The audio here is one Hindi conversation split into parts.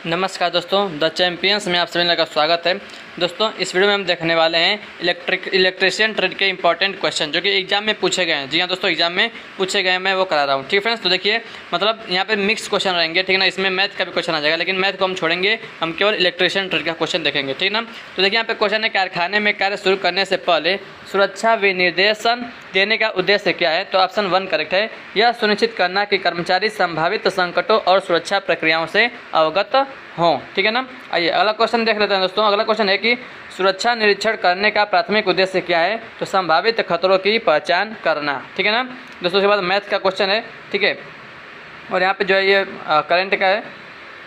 नमस्कार दोस्तों, द चैंपियंस में आप सभी का स्वागत है। दोस्तों, इस वीडियो में हम देखने वाले हैं इलेक्ट्रीशियन ट्रेड के इंपॉर्टेंट क्वेश्चन जो कि एग्जाम में पूछे गए हैं। जी हाँ दोस्तों, एग्जाम में पूछे गए हैं, मैं वो करा रहा हूँ। ठीक है फ्रेंड्स, तो देखिए मतलब यहाँ पे मिक्स क्वेश्चन रहेंगे, ठीक है ना। इसमें मैथ का भी क्वेश्चन आ जाएगा, लेकिन मैथ को हम छोड़ेंगे, हम केवल इलेक्ट्रीशियन ट्रेड का क्वेश्चन देखेंगे, ठीक है ना। तो देखिए यहाँ पे क्वेश्चन है, कारखाने में कार्य शुरू करने से पहले सुरक्षा विनिर्देशन देने का उद्देश्य क्या है? तो ऑप्शन 1 करेक्ट है। यह सुनिश्चित करना कि कर्मचारी संभावित संकटों और सुरक्षा प्रक्रियाओं से अवगत हों, ठीक है ना। आइए अगला क्वेश्चन देख लेते हैं दोस्तों। अगला क्वेश्चन है कि सुरक्षा निरीक्षण करने का प्राथमिक उद्देश्य क्या है? तो संभावित खतरों की पहचान करना, ठीक है ना दोस्तों। उसके बाद मैथ का क्वेश्चन है, ठीक है। और यहाँ पे जो है ये करंट का है,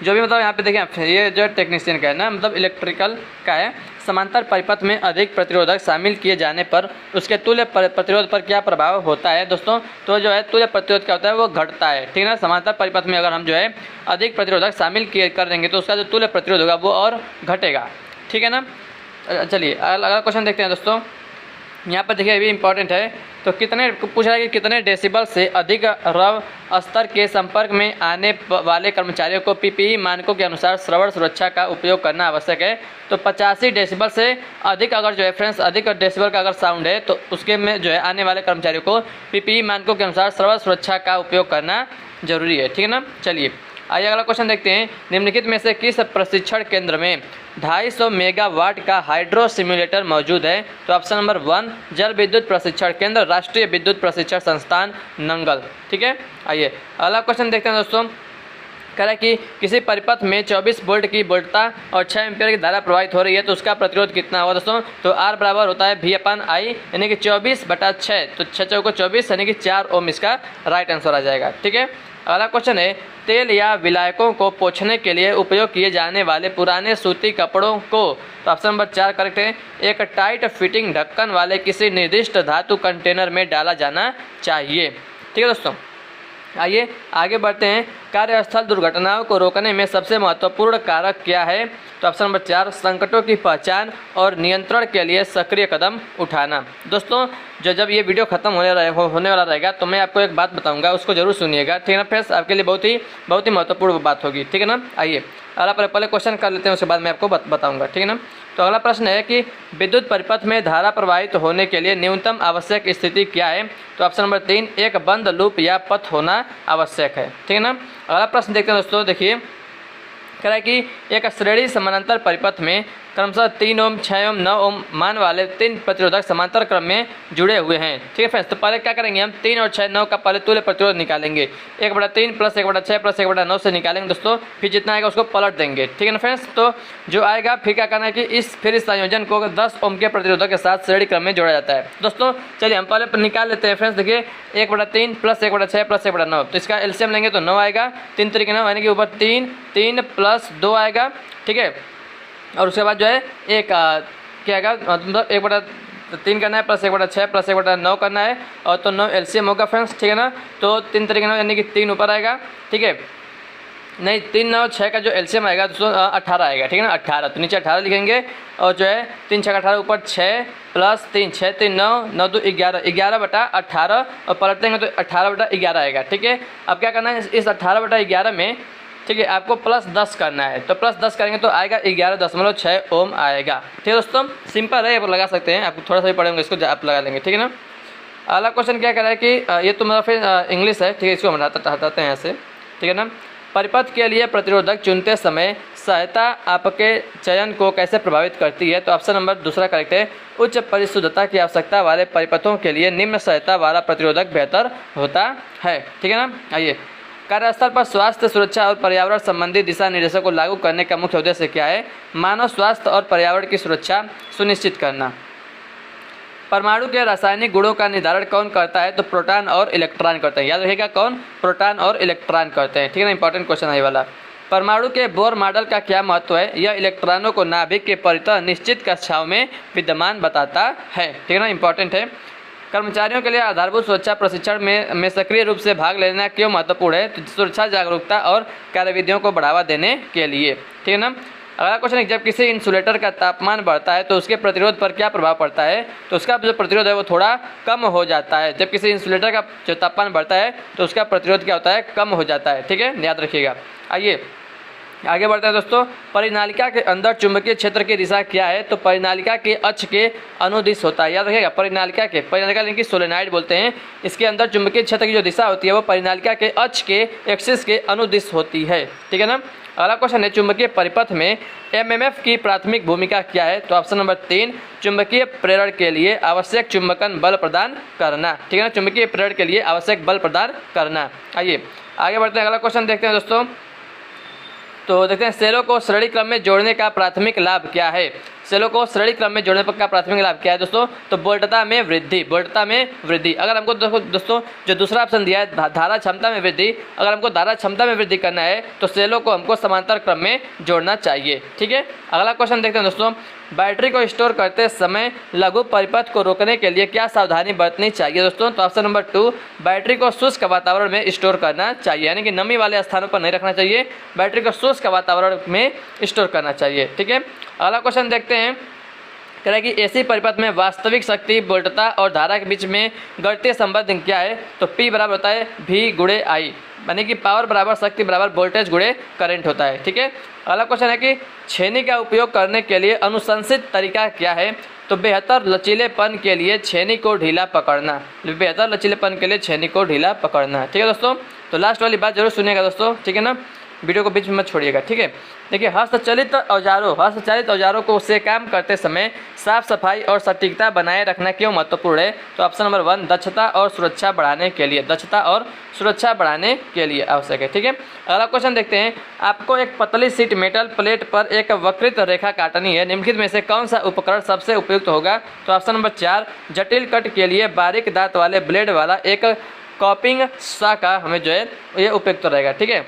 जो भी मतलब यहाँ पे देखिए ये जो टेक्नीशियन का है ना, मतलब इलेक्ट्रिकल का है। समांतर परिपथ में अधिक प्रतिरोधक शामिल किए जाने पर उसके तुल्य प्रतिरोध पर क्या प्रभाव होता है दोस्तों? तो जो है तुल्य प्रतिरोध क्या होता है, वो घटता है, ठीक है ना। समांतर परिपथ में अगर हम जो है अधिक प्रतिरोधक शामिल कर देंगे तो उसका जो तुल्य प्रतिरोध होगा वो और घटेगा, ठीक है ना। चलिए अगला क्वेश्चन देखते हैं दोस्तों। यहाँ पर देखिए ये भी इम्पॉर्टेंट है। तो कितने पूछ रहा है कि कितने डेसिबल से अधिक रव स्तर के संपर्क में आने वाले कर्मचारियों को पीपीई मानकों के अनुसार श्रवण सुरक्षा का उपयोग करना आवश्यक है? तो 85 डेसिबल से अधिक अगर जो है फ्रेंड्स अधिक डेसिबल का अगर साउंड है तो उसके में जो है आने वाले कर्मचारियों को पीपीई मानकों के अनुसार श्रवण सुरक्षा का उपयोग करना जरूरी है, ठीक है ना। चलिए आइए अगला क्वेश्चन देखते हैं। निम्नलिखित में से किस प्रशिक्षण केंद्र में 250 मेगावाट का हाइड्रो सिम्युलेटर मौजूद है? तो ऑप्शन नंबर 1 जल विद्युत प्रशिक्षण केंद्र, राष्ट्रीय विद्युत प्रशिक्षण संस्थान, नंगल, ठीक है। आइए अगला क्वेश्चन देखते हैं दोस्तों। कह रहा है कि किसी परिपथ में 24 वोल्ट की वोल्टता और 6 एम्पियर की धारा प्रवाहित हो रही है तो उसका प्रतिरोध कितना होगा दोस्तों? तो R बराबर होता है V/I, यानी कि 24/6, तो 6 चौको 24 यानी कि 4 ओम इसका राइट आंसर आ जाएगा, ठीक है। अगला क्वेश्चन है, तेल या विलायकों को पोंछने के लिए उपयोग किए जाने वाले पुराने सूती कपड़ों को, तो ऑप्शन नंबर 4 करेक्ट है, एक टाइट फिटिंग ढक्कन वाले किसी निर्दिष्ट धातु कंटेनर में डाला जाना चाहिए, ठीक है दोस्तों। आइए आगे बढ़ते हैं। कार्यस्थल दुर्घटनाओं को रोकने में सबसे महत्वपूर्ण कारक क्या है? तो ऑप्शन नंबर 4 संकटों की पहचान और नियंत्रण के लिए सक्रिय कदम उठाना। दोस्तों जब ये वीडियो खत्म होने वाला रहेगा तो मैं आपको एक बात बताऊंगा, उसको जरूर सुनिएगा, ठीक है ना फ्रेंड्स। आपके लिए बहुत ही महत्वपूर्ण बात होगी, ठीक है ना। आइए अगला पहले क्वेश्चन कर लेते हैं, उसके बाद मैं आपको बताऊंगा, ठीक है ना। तो अगला प्रश्न है कि विद्युत परिपथ में धारा प्रवाहित होने के लिए न्यूनतम आवश्यक स्थिति क्या है? तो ऑप्शन नंबर 3 एक बंद लूप या पथ होना आवश्यक है, ठीक है ना। अगला प्रश्न देखते हैं दोस्तों। देखिए कह रहा है कि एक श्रेणी समानांतर परिपथ में क्रमशः 3 ओम, 6 ओम, 9 ओम मान वाले 3 प्रतिरोधक समांतर क्रम में जुड़े हुए हैं, ठीक है फ्रेंड्स। तो पहले क्या करेंगे, हम 3 और 6, 9 का पहले तुल्य प्रतिरोध निकालेंगे। 1/3 प्लस 1/6 प्लस 1/9 से निकालेंगे दोस्तों, फिर जितना आएगा उसको पलट देंगे, ठीक है ना फ्रेंड्स। तो जो आएगा फिर क्या करना है कि इस संयोजन को 10 ओम के प्रतिरोधक के साथ श्रेणी क्रम में जोड़ा जाता है दोस्तों। चलिए हम पहले निकाल लेते हैं फ्रेंड्स। देखिए 1/3 प्लस 1/6 प्लस 1/9, तो इसका एलसीएम लेंगे तो 9 आएगा। 3 तरीके 9 यानी कि ऊपर 3 प्लस 2 आएगा, ठीक है। और उसके बाद जो है एक क्या आएगा, मतलब 1/3 करना है प्लस 1/6 प्लस 1/9 करना है, और तो 9 एलसीएम होगा फ्रेंड्स, ठीक है ना। तो 3 तरीके 9 यानी कि 3 ऊपर आएगा, ठीक है। नहीं 3 9 6 का जो एलसीएम आएगा दोस्तों 18 आएगा, ठीक है ना। 18 तो नीचे 18 लिखेंगे, और जो है 3 6 18 ऊपर 6 प्लस 3 6 3 9 9 2 11 11/18, और पलट देंगे तो 18/11 आएगा, ठीक है। अब क्या करना है, इस 18/11 में, ठीक है, आपको प्लस 10 करना है। तो प्लस 10 करेंगे तो आएगा 11.6 ओम आएगा, ठीक है दोस्तों। सिंपल है, आप लगा सकते हैं, आपको थोड़ा सा भी पढ़ेंगे इसको आप लगा लेंगे, ठीक है ना। अगला क्वेश्चन क्या कह रहा है कि ये तो मतलब फिर इंग्लिश है, ठीक है, इसको हम हटाते हैं यहाँ से, ठीक है ना। परिपथ के लिए प्रतिरोधक चुनते समय सहायता आपके चयन को कैसे प्रभावित करती है? तो ऑप्शन नंबर 2 करेक्ट है, उच्च परिशुद्धता की आवश्यकता वाले परिपथों के लिए निम्न सहायता वाला प्रतिरोधक बेहतर होता है, ठीक है ना। आइए कार्यस्थल पर स्वास्थ्य, सुरक्षा और पर्यावरण संबंधी दिशा निर्देशों को लागू करने का मुख्य उद्देश्य क्या है? मानव स्वास्थ्य और पर्यावरण की सुरक्षा सुनिश्चित करना। परमाणु के रासायनिक गुणों का निर्धारण कौन करता है? तो प्रोटॉन और इलेक्ट्रॉन करते हैं, याद रखिएगा कौन, प्रोटॉन और इलेक्ट्रॉन करते हैं, ठीक है ना। इंपॉर्टेंट क्वेश्चन है ये वाला। परमाणु के बोर मॉडल का क्या महत्व है? यह इलेक्ट्रॉनों को नाभिक के परितः निश्चित कक्षाओं में विद्यमान बताता है, ठीक है ना। इंपॉर्टेंट है। कर्मचारियों के लिए आधारभूत सुरक्षा प्रशिक्षण में सक्रिय रूप से भाग लेना क्यों महत्वपूर्ण है? तो सुरक्षा जागरूकता और कार्यविधियों को बढ़ावा देने के लिए, ठीक है ना। अगला क्वेश्चन है, जब किसी इंसुलेटर का तापमान बढ़ता है तो उसके प्रतिरोध पर क्या प्रभाव पड़ता है? तो उसका जो प्रतिरोध है वो थोड़ा कम हो जाता है। जब किसी इंसुलेटर का जो तापमान बढ़ता है तो उसका प्रतिरोध क्या होता है, कम हो जाता है, ठीक है, याद रखिएगा। आइए आगे बढ़ते हैं दोस्तों। परिनालिका के अंदर चुंबकीय क्षेत्र की दिशा क्या है? तो परिनालिका के अक्ष के अनुदिश होता है। याद रखिएगा, परिनालिका यानी कि सोलेनॉइड बोलते हैं, इसके अंदर चुंबकीय क्षेत्र की जो दिशा होती है वो परिनालिका के अक्ष के एक्सिस के अनुदिश होती है। ठीक है ना। अगला क्वेश्चन है, चुंबकीय परिपथ में एमएमएफ की प्राथमिक भूमिका क्या है? तो ऑप्शन नंबर 3, चुंबकीय प्रेरण के लिए आवश्यक चुंबकन बल प्रदान करना। ठीक है ना, चुंबकीय प्रेरण के लिए आवश्यक बल प्रदान करना। आइए आगे बढ़ते हैं, अगला क्वेश्चन देखते हैं दोस्तों। तो देखते हैं, सेलों को श्रेणी क्रम में जोड़ने का प्राथमिक लाभ क्या है? सेलों को श्रेणी क्रम में जोड़ने का प्राथमिक लाभ क्या है दोस्तों? तो वोल्टता में वृद्धि, वोल्टता में वृद्धि। अगर हमको दोस्तों जो दूसरा ऑप्शन दिया है धारा क्षमता में वृद्धि, अगर हमको धारा क्षमता में वृद्धि करना है तो सेलों को हमको समांतर क्रम में जोड़ना चाहिए। ठीक है। अगला क्वेश्चन देखते हैं दोस्तों, बैटरी को स्टोर करते समय लघु परिपथ को रोकने के लिए क्या सावधानी बरतनी चाहिए दोस्तों? तो ऑप्शन नंबर 2, बैटरी को शुष्क वातावरण में स्टोर करना चाहिए, यानी कि नमी वाले स्थानों पर नहीं रखना चाहिए, बैटरी को शुष्क वातावरण में स्टोर करना चाहिए। ठीक है। अगला क्वेश्चन देखते हैं, कह रहा है कि एसी परिपथ में वास्तविक शक्ति, वोल्टता और धारा के बीच में गणितीय संबंध क्या है? तो P बराबर होता है V गुणे I, यानी कि पावर बराबर शक्ति बराबर वोल्टेज गुणे करंट होता है। ठीक है। अगला क्वेश्चन है कि छेनी का उपयोग करने के लिए अनुशंसित तरीका क्या है? तो बेहतर लचीलेपन के लिए छेनी को ढीला पकड़ना, बेहतर लचीलेपन के लिए छेनी को ढीला पकड़ना। ठीक है दोस्तों। तो लास्ट वाली बात जरूर सुनिएगा दोस्तों। ठीक है ना, वीडियो को बीच में मत छोड़िएगा। ठीक है। देखिए, हस्तचालित औजारों को से काम करते समय साफ सफाई और सटीकता बनाए रखना क्यों महत्वपूर्ण है? तो ऑप्शन नंबर 1, दक्षता और सुरक्षा बढ़ाने के लिए, दक्षता और सुरक्षा बढ़ाने के लिए आवश्यक है। ठीक है। अगला क्वेश्चन देखते हैं, आपको एक पतली शीट मेटल प्लेट पर एक वक्रित रेखा काटनी है, निम्नलिखित में से कौन सा उपकरण सबसे उपयुक्त होगा? तो ऑप्शन नंबर 4, जटिल कट के लिए बारीक दांत वाले ब्लेड वाला एक कॉपिंग शाखा हमें जो है ये उपयुक्त रहेगा। ठीक है।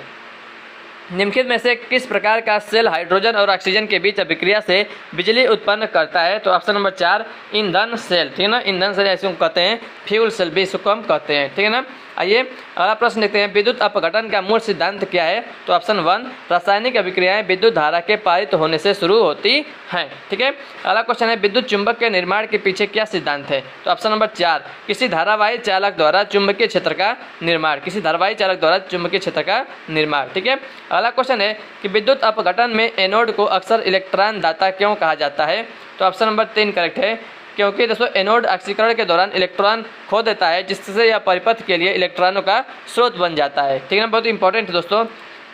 निम्नलिखित में से किस प्रकार का सेल हाइड्रोजन और ऑक्सीजन के बीच अभिक्रिया से बिजली उत्पन्न करता है? तो ऑप्शन नंबर 4, ईंधन सेल। ठीक है ना, ईंधन सेल ऐसे कहते हैं, फ्यूल सेल भी इसको हम कहते हैं। ठीक है ना। आइए अगला प्रश्न देखते हैं, विद्युत अपघटन का मूल सिद्धांत क्या है? तो ऑप्शन 1, रासायनिक अभिक्रियाएं विद्युत धारा के पारित होने से शुरू होती हैं। ठीक है। अगला क्वेश्चन है, विद्युत चुंबक के निर्माण के पीछे क्या सिद्धांत है? तो ऑप्शन नंबर 4, किसी धारावाही चालक द्वारा चुंबकीय क्षेत्र का निर्माण, किसी धारावाही चालक द्वारा चुंबकीय क्षेत्र का निर्माण। ठीक है। अगला क्वेश्चन है कि विद्युत अपघटन में एनोड को अक्सर इलेक्ट्रॉन दाता क्यों कहा जाता है? तो ऑप्शन नंबर 3 करेक्ट है, क्योंकि दोस्तों एनोड ऑक्सीकरण के दौरान इलेक्ट्रॉन खो देता है, जिससे यह परिपथ के लिए इलेक्ट्रॉनों का स्रोत बन जाता है। ठीक है ना, बहुत इंपॉर्टेंट है दोस्तों।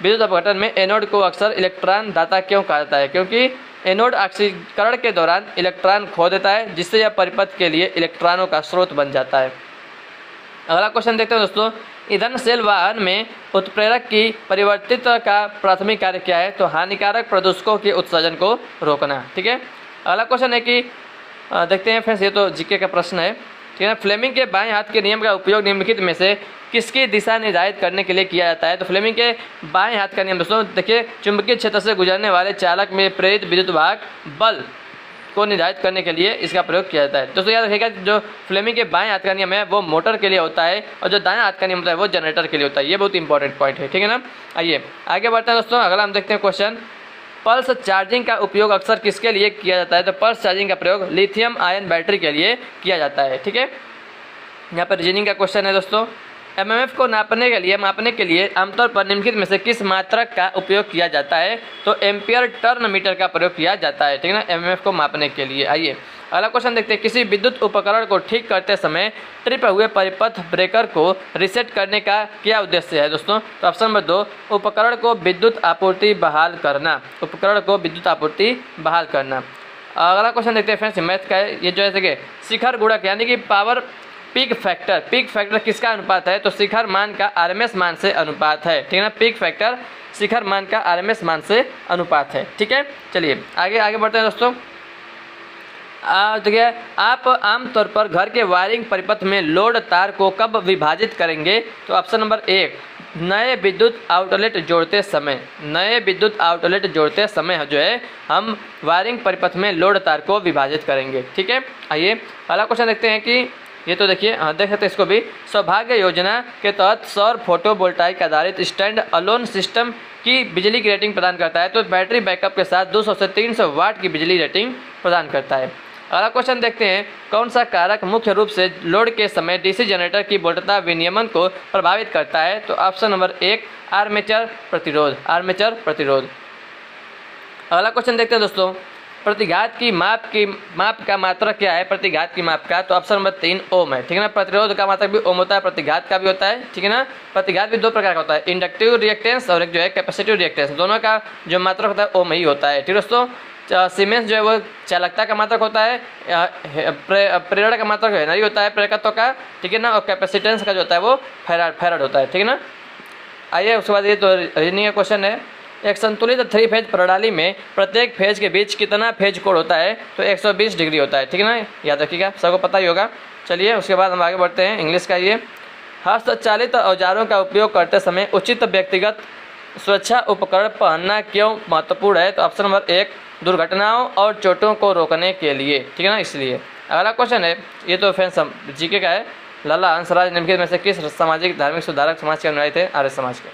विद्युत अपघटन में एनोड को अक्सर इलेक्ट्रॉन दाता क्यों कहा जाता है? क्योंकि एनोड ऑक्सीकरण के दौरान इलेक्ट्रॉन खो देता है, जिससे यह परिपथ के लिए इलेक्ट्रॉनों का स्रोत बन जाता है। अगला क्वेश्चन देखते हैं दोस्तों, ईंधन सेल वाहन में उत्प्रेरक की परिवर्तित का प्राथमिक कार्य क्या है? तो हानिकारक प्रदूषकों के उत्सर्जन को रोकना। ठीक है। अगला क्वेश्चन है कि देखते हैं फ्रेंड्स, ये तो जीके का प्रश्न है। ठीक है। फ्लेमिंग के बाएं हाथ के नियम का उपयोग निम्नलिखित में से किसकी दिशा निर्धारित करने के लिए किया जाता है? तो फ्लेमिंग के बाएं हाथ का नियम दोस्तों देखिए, चुंबकीय क्षेत्र से गुजरने वाले चालक में प्रेरित विद्युत वाहक बल को निर्धारित करने के लिए इसका प्रयोग किया जाता है। दोस्तों याद रखिएगा, जो फ्लेमिंग के बाएं हाथ का नियम है वो मोटर के लिए होता है, और जो दाएं हाथ का नियम होता है वो जनरेटर के लिए होता है। ये बहुत इंपॉर्टेंट पॉइंट है। ठीक है ना। आइए आगे बढ़ते हैं दोस्तों। अगला हम देखते हैं क्वेश्चन, पल्स चार्जिंग का उपयोग अक्सर किसके लिए किया जाता है? तो पल्स चार्जिंग का प्रयोग लिथियम आयन बैटरी के लिए किया जाता है। ठीक है। यहाँ पर रीजनिंग का क्वेश्चन है दोस्तों, एमएमएफ को मापने के लिए आमतौर पर निम्नलिखित में से किस मात्रक का उपयोग किया जाता है? तो एम्पियर टर्न मीटर का प्रयोग किया जाता है। ठीक है ना, एमएमएफ को मापने के लिए। आइए अगला क्वेश्चन देखते हैं, किसी विद्युत उपकरण को ठीक करते समय ट्रिप हुए परिपथ ब्रेकर को रिसेट करने का क्या उद्देश्य है दोस्तों? तो ऑप्शन नंबर 2, उपकरण को विद्युत आपूर्ति बहाल करना, उपकरण को विद्युत आपूर्ति बहाल करना। अगला क्वेश्चन देखते हैं फ्रेंड्स, मैथ का है। ये जो है कि शिखर गुणक यानी कि पावर पीक फैक्टर किसका अनुपात है? तो शिखर मान का आरएमएस मान से अनुपात है। ठीक है ना, पीक फैक्टर शिखर मान का आरएमएस मान से अनुपात है। ठीक है। चलिए आगे बढ़ते हैं दोस्तों। देखिए, आप आमतौर पर घर के वायरिंग परिपथ में लोड तार को कब विभाजित करेंगे? तो ऑप्शन नंबर 1, नए विद्युत आउटलेट जोड़ते समय, नए विद्युत आउटलेट जोड़ते समय जो है हम वायरिंग परिपथ में लोड तार को विभाजित करेंगे। ठीक है। आइए अगला क्वेश्चन देखते हैं कि ये तो देखिए देख सकते हैं इसको भी, सौभाग्य योजना के तहत सौर फोटोवोल्टाइक आधारित स्टैंड अलोन सिस्टम की बिजली की रेटिंग प्रदान करता है। तो बैटरी बैकअप के साथ 200 से 300 वाट की बिजली रेटिंग प्रदान करता है। अगला क्वेश्चन देखते हैं, कौन सा कारक मुख्य रूप से लोड के समय डीसी जनरेटर की वोल्टता विनियमन को प्रभावित करता है? तो ऑप्शन नंबर 1, आर्मेचर प्रतिरोध, आर्मेचर प्रतिरोध। अगला क्वेश्चन देखते हैं दोस्तों, प्रतिघात की माप का मात्रक क्या है? प्रतिघात की माप का, तो ऑप्शन नंबर 3 ओम है, ठीक है ना। प्रतिरोध का मात्रक भी ओम होता है, प्रतिघात का भी होता है, ठीक है ना। प्रतिघात भी दो प्रकार का होता है, इंडक्टिव रिएक्टेंस और एक जो है कैपेसिटिव रिएक्टेंस, दोनों का जो मात्रक होता है ओम ही होता है, ठीक है दोस्तों। सीमेंस जो है वो चालकता का मात्रक होता है, प्रेरण का मात्रक हेनरी होता है प्रेरकत्व का, ठीक है ना। और कैपेसिटेंस का जो होता है वो फैराड होता है, ठीक है ना। आइए उसके बाद ये तो रीजनिंग का क्वेश्चन है, एक संतुलित 3 फेज प्रणाली में प्रत्येक फेज के बीच कितना फेज कोण होता है? तो 120 डिग्री होता है, ठीक है ना, याद रखिएगा, सबको पता ही होगा। चलिए उसके बाद हम आगे बढ़ते हैं इंग्लिश का। ये हस्तचालित औजारों का उपयोग करते समय उचित व्यक्तिगत सुरक्षा उपकरण पहनना क्यों महत्वपूर्ण है? तो ऑप्शन नंबर 1 दुर्घटनाओं और चोटों को रोकने के लिए, ठीक है ना, इसलिए। अगला क्वेश्चन है, ये तो फ्रेंड्स जीके का है, लाला हंसराज निम्नलिखित में से किस सामाजिक धार्मिक सुधारक समाज के अनुयायी थे? आर्य समाज के।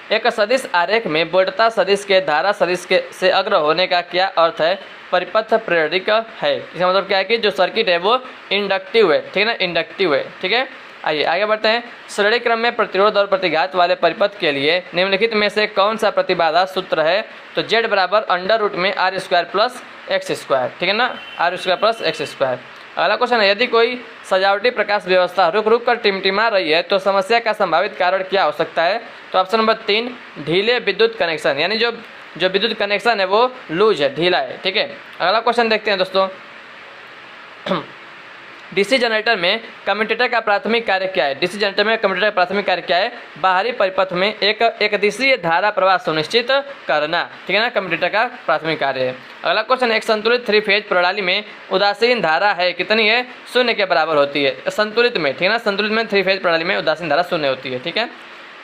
एक सदिश आरेख में वोल्टता सदिश के धारा सदिश के से अग्र होने का क्या अर्थ है? परिपथ प्रेरक है, इसका मतलब क्या है कि जो सर्किट है वो इंडक्टिव है, ठीक है ना, इंडक्टिव है, ठीक है। आइए आगे बढ़ते हैं, श्रेणी क्रम में प्रतिरोध और प्रतिघात वाले परिपथ के लिए निम्नलिखित में से कौन सा प्रतिबाधा सूत्र है? तो Z बराबर अंडर रूट में R² प्लस X², ठीक है ना, R² प्लस X²। अगला क्वेश्चन है, यदि कोई सजावटी प्रकाश व्यवस्था रुक रुक कर टिमटिमा रही है तो समस्या का संभावित कारण क्या हो सकता है? तो ऑप्शन नंबर 3 ढीले विद्युत कनेक्शन, यानी जो विद्युत कनेक्शन है वो लूज है, ढीला है, ठीक है। अगला क्वेश्चन देखते हैं दोस्तों, डीसी जनरेटर में कम्यूटेटर का प्राथमिक कार्य क्या है? डीसी जनरेटर में कम्यूटेटर का प्राथमिक कार्य क्या है? बाहरी परिपथ में एक दिशीय धारा प्रवाह सुनिश्चित करना, ठीक है ना, कम्यूटेटर का प्राथमिक कार्य है। अगला क्वेश्चन, एक संतुलित 3 फेज प्रणाली में उदासीन धारा है कितनी है? 0 के बराबर होती है संतुलित में, ठीक है ना, संतुलित में 3 फेज प्रणाली में उदासीन धारा 0 होती है, ठीक है।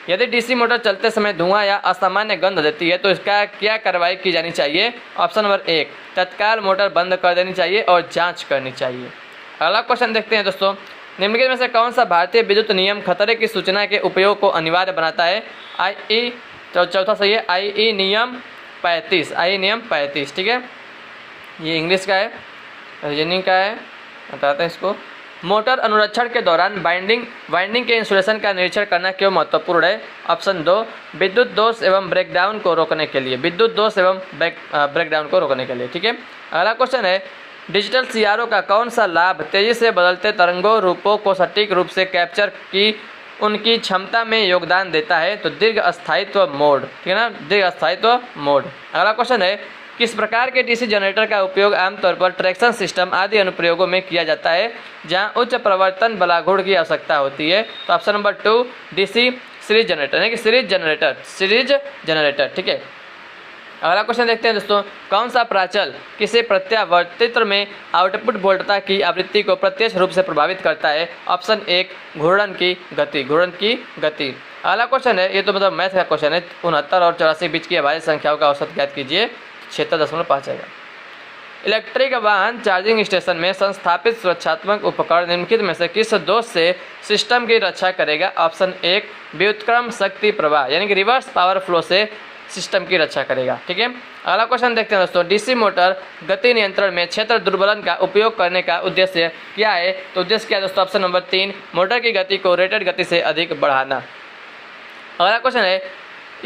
यदि डीसी मोटर चलते समय धुआं या असामान्य गंध देती है तो इसका क्या कार्रवाई की जानी चाहिए? ऑप्शन नंबर 1 तत्काल मोटर बंद कर देनी चाहिए और जाँच करनी चाहिए। अगला क्वेश्चन देखते हैं दोस्तों, निम्नलिखित में से कौन सा भारतीय विद्युत नियम खतरे की सूचना के उपयोग को अनिवार्य बनाता है? चौथा सही है, IE नियम 35, ठीक है। ये इंग्लिश का है, रीजनिंग का है, बताते हैं इसको। मोटर अनुरक्षण के दौरान वाइंडिंग के इंसुलेशन का निरीक्षण करना क्यों महत्वपूर्ण है? ऑप्शन 2 विद्युत दोष एवं ब्रेकडाउन को रोकने के लिए, विद्युत दोष एवं ब्रेकडाउन को रोकने के लिए, ठीक है। अगला क्वेश्चन है, डिजिटल CRO का कौन सा लाभ तेजी से बदलते तरंगों रूपों को सटीक रूप से कैप्चर की उनकी क्षमता में योगदान देता है? तो दीर्घ स्थायित्व मोड, ठीक है ना, दीर्घ स्थायित्व मोड। अगला क्वेश्चन है, किस प्रकार के डीसी जनरेटर का उपयोग आमतौर पर ट्रैक्शन सिस्टम आदि अनुप्रयोगों में किया जाता है जहां उच्च प्रवर्तन बलाघूर्ण की आवश्यकता होती है? तो option number 2 DC series generator, यानी कि सीरीज जनरेटर, ठीक है। अगला क्वेश्चन देखते हैं दोस्तों, कौन सा प्राचल किसी प्रत्यावर्तित्र में आउटपुट वोल्टता की आवृत्ति को प्रत्यक्ष रूप से प्रभावित करता है? ऑप्शन 1 घूर्णन की गति। अगला क्वेश्चन है, ये तो मतलब मैथ का क्वेश्चन है, 69 और 84 बीच की अभाज्य संख्याओं का औसत ज्ञात कीजिए, 76.5 आएगा। इलेक्ट्रिक वाहन चार्जिंग स्टेशन में संस्थापित सुरक्षात्मक उपकरण निम्नलिखित में से किस दोष से सिस्टम की रक्षा करेगा? ऑप्शन 1 व्युत्क्रम शक्ति प्रवाह, यानी कि रिवर्स पावर फ्लो से सिस्टम की रक्षा करेगा, ठीक है। अगला क्वेश्चन देखते हैं दोस्तों, डीसी मोटर गति नियंत्रण में क्षेत्र दुर्बलन का उपयोग करने का उद्देश्य क्या है? तो उद्देश्य क्या है दोस्तों? ऑप्शन नंबर 3 मोटर की गति को रेटेड गति से अधिक बढ़ाना। अगला क्वेश्चन है,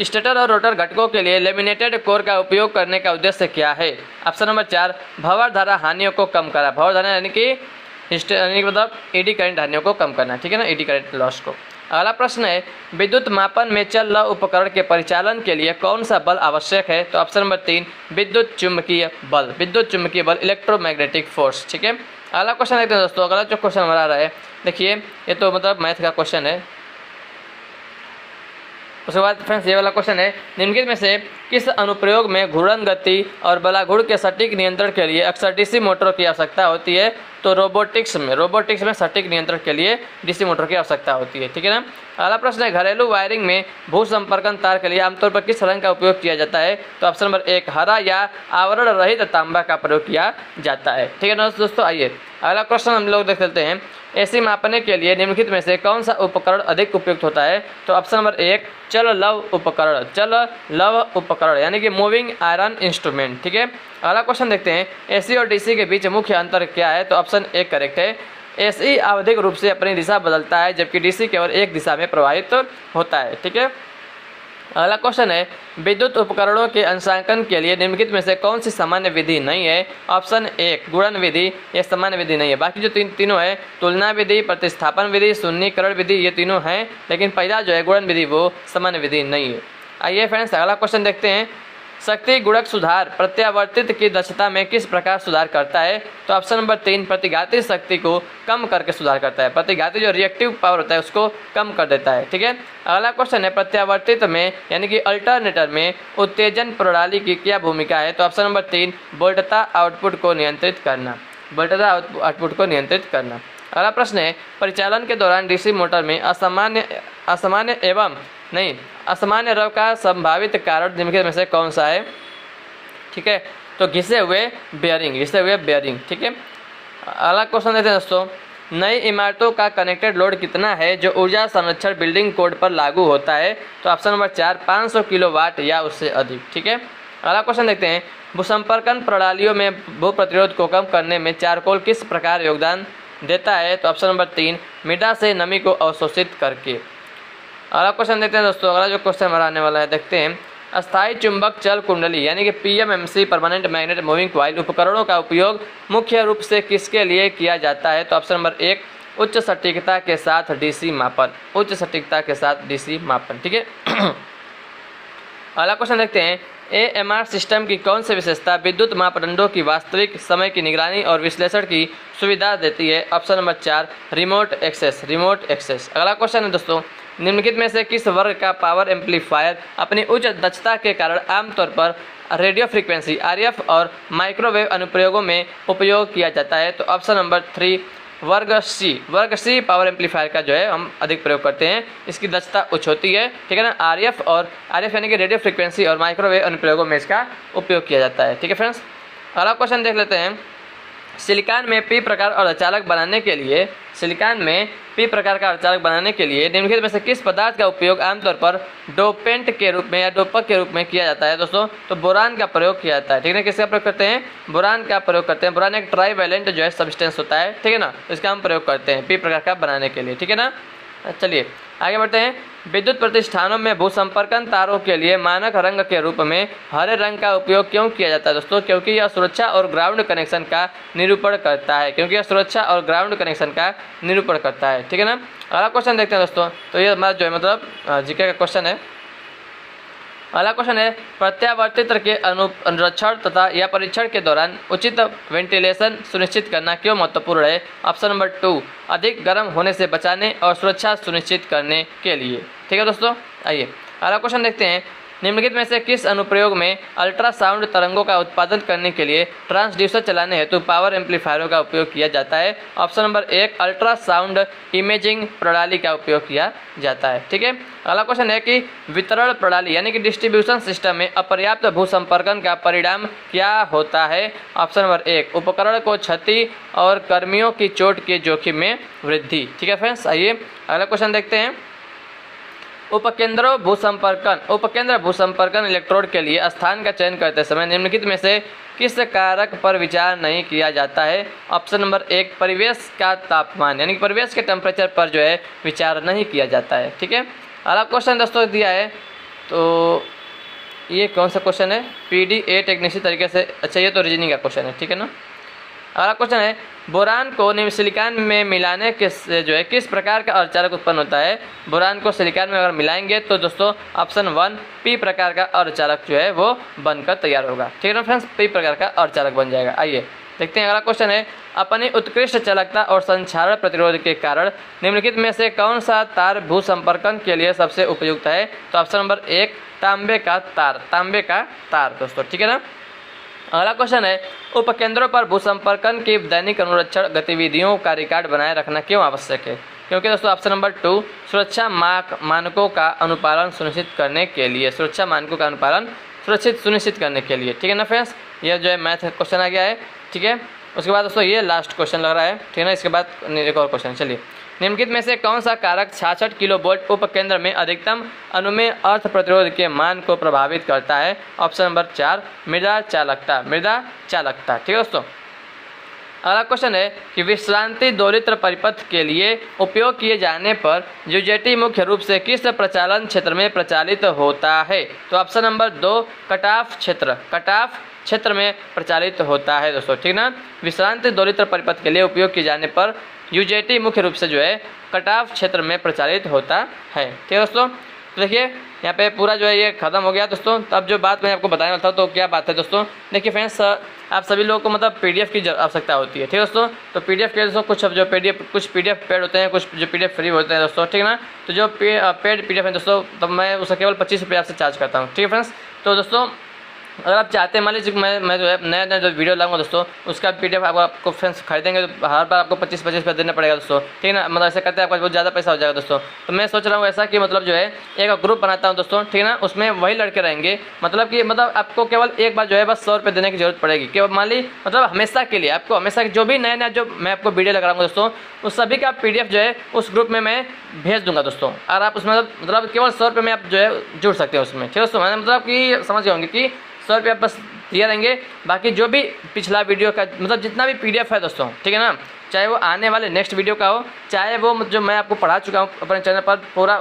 स्टेटर और रोटर घटकों के लिए लेमिनेटेड कोर का उपयोग करने का उद्देश्य क्या है? ऑप्शन नंबर 4 भंवर धारा हानियों को कम करा, भंवर धारा यानी कि मतलब एडी करंट हानियों को कम करना, ठीक है ना, एडी करंट लॉस को। अगला प्रश्न है, विद्युत मापन में चल रहे उपकरण के परिचालन के लिए कौन सा बल आवश्यक है? तो ऑप्शन नंबर 3 विद्युत चुंबकीय बल, इलेक्ट्रोमैग्नेटिक फोर्स, ठीक है। अगला क्वेश्चन देखते हैं दोस्तों, अगला जो क्वेश्चन हमारा आ रहा है, देखिए ये तो मतलब मैथ का क्वेश्चन है। उसके बाद फ्रेंड्स ये वाला क्वेश्चन है, निम्नलिखित में से किस अनुप्रयोग में घूर्णन गति और बलाघूर्ण के सटीक नियंत्रण के लिए अक्सर डीसी मोटरों की आवश्यकता होती है? तो रोबोटिक्स में सटीक नियंत्रण के लिए डीसी मोटर की आवश्यकता होती है, ठीक है ना। अगला प्रश्न है, घरेलू वायरिंग में भू संपर्कन तार के लिए आमतौर पर किस रंग का उपयोग किया जाता है? तो ऑप्शन नंबर 1 हरा या आवरण रहित तांबा का प्रयोग किया जाता है, ठीक है ना दोस्तों। आइए अगला क्वेश्चन हम लोग देख लेते हैं, एसी मापने के लिए निम्नलिखित में से कौन सा उपकरण अधिक उपयुक्त होता है? तो ऑप्शन नंबर 1 चल लव उपकरण, यानी कि मूविंग आयरन इंस्ट्रूमेंट, ठीक है। अगला क्वेश्चन देखते हैं, एसी और डीसी के बीच मुख्य अंतर क्या है? तो ऑप्शन 1 करेक्ट है, एसी आवधिक रूप से अपनी दिशा बदलता है जबकि डीसी केवल एक दिशा में प्रवाहित होता है, ठीक है। अगला क्वेश्चन है, विद्युत उपकरणों के अंशांकन के लिए निम्नलिखित में से कौन सी सामान्य विधि नहीं है? ऑप्शन 1 गुणन विधि, ये सामान्य विधि नहीं है। बाकी जो तीनों है, तुलना विधि, प्रतिस्थापन विधि, शून्यीकरण विधि, ये तीनों हैं, लेकिन पहला जो है गुणन विधि वो सामान्य विधि नहीं है। आइए फ्रेंड्स अगला क्वेश्चन देखते हैं, शक्ति गुणक सुधार प्रत्यावर्तित की दक्षता में किस प्रकार सुधार करता है? तो ऑप्शन नंबर 3 प्रतिघाती शक्ति को कम करके सुधार करता है। प्रतिघाती जो रिएक्टिव पावर होता है उसको कम कर देता है। ठीक है, अगला क्वेश्चन है, प्रत्यावर्तित में यानी कि अल्टरनेटर में उत्तेजन प्रणाली की क्या भूमिका है? तो ऑप्शन नंबर 3 वोल्टता आउटपुट को नियंत्रित करना, वोल्टता आउटपुट को नियंत्रित करना। अगला प्रश्न है, परिचालन के दौरान डीसी मोटर में असामान्य रव का संभावित कारण निम्नलिखित में से कौन सा है? ठीक है, तो घिसे हुए बेयरिंग। ठीक है, अगला क्वेश्चन देते हैं दोस्तों, नई इमारतों का कनेक्टेड लोड कितना है जो ऊर्जा संरक्षण बिल्डिंग कोड पर लागू होता है? तो ऑप्शन नंबर 4 500 किलोवाट या उससे अधिक। ठीक है, अगला क्वेश्चन देखते हैं, भूसंपर्कन प्रणालियों में भू प्रतिरोध को कम करने में चारकोल किस प्रकार योगदान देता है? तो ऑप्शन नंबर 3 मृदा से नमी को अवशोषित करके। अगला क्वेश्चन देखते हैं दोस्तों, अगला जो क्वेश्चन हमारा आने वाला है देखते हैं, अस्थायी चुंबक चल कुंडली यानी कि PMMC permanent magnet moving coil उपकरणों का उपयोग मुख्य रूप से किसके लिए किया जाता है? तो ऑप्शन नंबर 1 उच्च सटीकता के साथ डीसी मापन, उच्च सटीकता के साथ डीसी मापन। ठीक है, अगला क्वेश्चन देखते हैं, AMR सिस्टम की कौन सी विशेषता विद्युत मापदंडों की वास्तविक समय की निगरानी और विश्लेषण की सुविधा देती है? Option number 4 remote access. अगला क्वेश्चन है दोस्तों, निम्नलिखित में से किस वर्ग का पावर एम्पलीफायर अपनी उच्च दक्षता के कारण आमतौर पर रेडियो फ्रीक्वेंसी RF और माइक्रोवेव अनुप्रयोगों में उपयोग किया जाता है? तो ऑप्शन नंबर 3 वर्ग सी पावर एम्पलीफायर का जो है हम अधिक प्रयोग करते हैं, इसकी दक्षता उच्च होती है। ठीक है ना, RF यानी कि रेडियो फ्रीक्वेंसी और माइक्रोवेव अनुप्रयोगों में इसका उपयोग किया जाता है। ठीक है फ्रेंड्स, अगला क्वेश्चन देख लेते हैं, सिलिकॉन में P प्रकार अर्धचालक बनाने के लिए निम्नलिखित में से किस पदार्थ का उपयोग आमतौर पर डोपेंट के रूप में या डोपक के रूप में किया जाता है? दोस्तों तो बोरान का प्रयोग किया जाता है। ठीक है, किसका प्रयोग करते हैं? बोरान का प्रयोग करते हैं। बोरान एक ट्राइवैलेंट जो है सब्सटेंस होता है। ठीक है ना, इसका हम प्रयोग करते हैं P प्रकार का बनाने के लिए। ठीक है ना, चलिए आगे बढ़ते हैं, विद्युत प्रतिष्ठानों में भूसंपर्कन तारों के लिए मानक रंग के रूप में हरे रंग का उपयोग क्यों किया जाता है? दोस्तों क्योंकि यह सुरक्षा और ग्राउंड कनेक्शन का निरूपण करता है, ठीक है ना। अगला क्वेश्चन देखते हैं दोस्तों, तो ये हमारा जो है मतलब जीके का क्वेश्चन है। अगला क्वेश्चन है, प्रत्यावर्तित के अनुरक्षण तथा या परीक्षण के दौरान उचित वेंटिलेशन सुनिश्चित करना क्यों महत्वपूर्ण है? ऑप्शन नंबर 2 अधिक गर्म होने से बचाने और सुरक्षा सुनिश्चित करने के लिए। ठीक है दोस्तों, आइए अगला क्वेश्चन देखते हैं, निम्नलिखित में से किस अनुप्रयोग में अल्ट्रासाउंड तरंगों का उत्पादन करने के लिए ट्रांसड्यूसर चलाने हेतु पावर एम्पलीफायरों का उपयोग किया जाता है? ऑप्शन नंबर 1 अल्ट्रासाउंड इमेजिंग प्रणाली का उपयोग किया जाता है। ठीक है, अगला क्वेश्चन है कि वितरण प्रणाली यानी कि डिस्ट्रीब्यूशन सिस्टम में अपर्याप्त भूसंपर्कन का परिणाम क्या होता है? ऑप्शन नंबर 1 उपकरण को क्षति और कर्मियों की चोट के जोखिम में वृद्धि। ठीक है फ्रेंड्स, आइए अगला क्वेश्चन देखते हैं, उपकेंद्र भूसंपर्कन इलेक्ट्रोड के लिए स्थान का चयन करते समय निम्नलिखित में से किस कारक पर विचार नहीं किया जाता है? ऑप्शन नंबर 1 परिवेश का तापमान यानी कि परिवेश के टेम्परेचर पर जो है विचार नहीं किया जाता है। ठीक है, अगला क्वेश्चन दोस्तों दिया है, तो ये कौन सा क्वेश्चन है? PD 8 एक निश्चित तरीके से, अच्छा ये तो रीजनिंग का क्वेश्चन है। ठीक है ना, अगला क्वेश्चन है, बोरान को सिलिकॉन में मिलाने के से जो है किस प्रकार का अर्धचालक उत्पन्न होता है? बोरान को सिलिकॉन में अगर मिलाएंगे तो दोस्तों ऑप्शन 1 P प्रकार का अर्धचालक जो है वो बनकर तैयार होगा। ठीक है ना फ्रेंड्स, P प्रकार का अर्धचालक बन जाएगा। आइए देखते हैं अगला क्वेश्चन है, अपनी उत्कृष्ट चालकता और संक्षारण प्रतिरोध के कारण निम्नलिखित में से कौन सा तार भूसंपर्कन के लिए सबसे उपयुक्त है? तो ऑप्शन नंबर 1 तांबे का तार दोस्तों। ठीक है ना, अगला क्वेश्चन है, उपकेंद्रों पर भूसंपर्कन की दैनिक अनुरक्षण गतिविधियों का रिकॉर्ड बनाए रखना क्यों आवश्यक है? क्योंकि दोस्तों ऑप्शन नंबर 2 सुरक्षा मानकों का अनुपालन सुनिश्चित करने के लिए, सुनिश्चित करने के लिए। ठीक है ना फ्रेंड्स, ये जो है मैथ क्वेश्चन आ गया है। ठीक है, उसके बाद दोस्तों ये लास्ट क्वेश्चन लग रहा है। ठीक है ना, इसके बाद एक और क्वेश्चन। चलिए, निम्नलिखित में से कौन सा कारक 66 किलोवोल्ट उपकेंद्र में अधिकतम अनुमेय अर्थ प्रतिरोध के मान को प्रभावित करता है? ऑप्शन नंबर 4 मृदा चालकता। ठीक है दोस्तों, अगला क्वेश्चन है कि विश्रांति दोलित्र परिपथ के लिए उपयोग किए जाने पर यूजेटी मुख्य रूप से किस प्रचालन क्षेत्र में प्रचालित होता है? तो ऑप्शन नंबर 2 कटाफ क्षेत्र में प्रचालित होता है दोस्तों, ठीक ना। विश्रांति दोलित्र परिपथ के लिए उपयोग किए जाने पर यूजेटी मुख्य रूप से जो है कटाफ क्षेत्र में प्रचालित होता है, ठीक है दोस्तों। तो देखिए यहाँ पे पूरा जो है ये खत्म हो गया दोस्तों। तब जो बात मैं आपको बताने वाला था तो क्या बात है दोस्तों, देखिए फ्रेंड्स आप सभी लोगों को मतलब पीडीएफ की आवश्यकता होती है, ठीक है दोस्तों। तो पीडीएफ के दोस्तों कुछ पीडीएफ पेड होते हैं, कुछ जो पीडीएफ फ्री होते हैं दोस्तों, ठीक है ना। तो जो पेड पीडीएफ है दोस्तों, तब मैं उसका केवल 25 रुपये आपसे चार्ज करता हूँ, ठीक है फ्रेंड्स। तो दोस्तों अगर आप चाहते हैं, मान लीजिए मैं जो है नया जो वीडियो लाऊंगा दोस्तों, उसका पीडीएफ आपको फ्रेंड्स खरीदेंगे तो हर बार आपको 25 रुपये देना पड़ेगा दोस्तों, ठीक है ना। मतलब ऐसे करते हैं आपका बहुत ज़्यादा पैसा हो जाएगा दोस्तों। तो मैं सोच रहा हूँ ऐसा कि मतलब जो है एक ग्रुप बनाता हूँ दोस्तों, ठीक है ना। उसमें वही लड़के रहेंगे, मतलब कि मतलब आपको केवल एक बार जो है बस 100 रुपये देने की जरूरत पड़ेगी, केवल मान ली मतलब हमेशा के लिए आपको हमेशा जो भी नया जो मैं आपको वीडियो लगाऊंगा दोस्तों, उस सभी का पीडीएफ जो है उस ग्रुप में मैं भेज दूंगा दोस्तों। और आप उसमें मतलब केवल 100 रुपये में आप जो है जुड़ सकते हैं उसमें, ठीक है दोस्तों। मैंने मतलब कि समझ गए होंगे कि 100 रुपये आप बस दिया रहेंगे, बाकी जो भी पिछला वीडियो का मतलब जितना भी पीडीएफ है दोस्तों, ठीक है ना, चाहे वो आने वाले नेक्स्ट वीडियो का हो, चाहे वो जो मैं आपको पढ़ा चुका हूँ अपने चैनल पर पूरा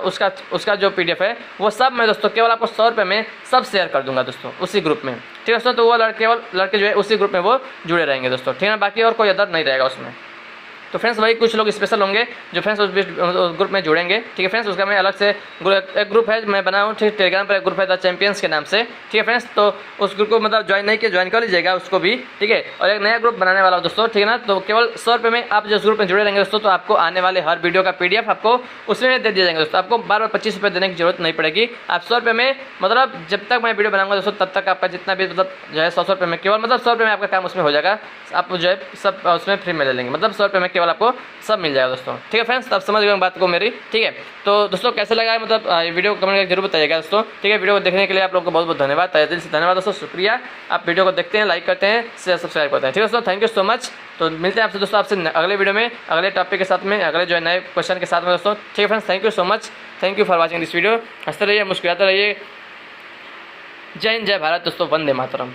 उसका जो पीडीएफ है वो सब मैं दोस्तों केवल आपको 100 रुपये में सब शेयर कर दूंगा दोस्तों उसी ग्रुप में, ठीक है दोस्तों। तो वो लड़के जो है उसी ग्रुप में वो जुड़े रहेंगे दोस्तों, ठीक है ना। बाकी और कोई अदर नहीं रहेगा उसमें। तो फ्रेंड्स वही कुछ लोग स्पेशल होंगे जो फ्रेंड्स उस ग्रुप में जुड़ेंगे, ठीक है फ्रेंड्स। उसका मैं अलग से एक ग्रुप है मैं बना हूँ, ठीक, टेलीग्राम पर एक ग्रुप है द चैंपियंस के नाम से, ठीक है फ्रेंड्स। तो उस ग्रुप को मतलब ज्वाइन नहीं किया, ज्वाइन कर लीजिएगा उसको भी, ठीक है। और एक नया ग्रुप बनाने वाला हूँ दोस्तों, ठीक है ना। तो केवल 100 रुपये में आप जिस ग्रुप में जुड़े रहेंगे दोस्तों, तो आपको आने वाले हर वीडियो का पीडीएफ आपको उसमें दे दिए जाएंगे दोस्तों। आपको बार 25 रुपये देने की जरूरत नहीं पड़ेगी। आप 100 रुपये में मतलब जब तक मैं वीडियो बनाऊंगा दोस्तों तब तक आपका जितना भी मतलब जो है 100 रुपये में केवल मतलब 100 रुपये में आपका काम उसमें हो जाएगा। आप जो है सब उसमें फ्री में ले लेंगे, मतलब 100 रुपये में केवल आपको सब मिल जाएगा दोस्तों, ठीक है फ्रेंड्स। तब समझ गए बात को मेरी, ठीक है। तो दोस्तों कैसे लगा मतलब वीडियो को कमेंट करके जरूर बताइएगा दोस्तों, ठीक है। वीडियो को देखने के लिए आप लोगों को बहुत बहुत धन्यवाद, तहे दिल से धन्यवाद दोस्तों, शुक्रिया। आप वीडियो को देखते हैं, लाइक करते हैं, शेयर सब्सक्राइब करते हैं, ठीक है दोस्तों। Thank you so much. तो मिलते हैं आपसे दोस्तों आपसे अगले वीडियो में अगले टॉपिक के साथ में, अगले जो है नए क्वेश्चन के साथ में दोस्तों, ठीक है friends. Thank you so much, thank you for watching this video. हंसते रहिए, मुस्कुराते रहिए। जय हिंद, जय भारत दोस्तों, वंदे मातरम।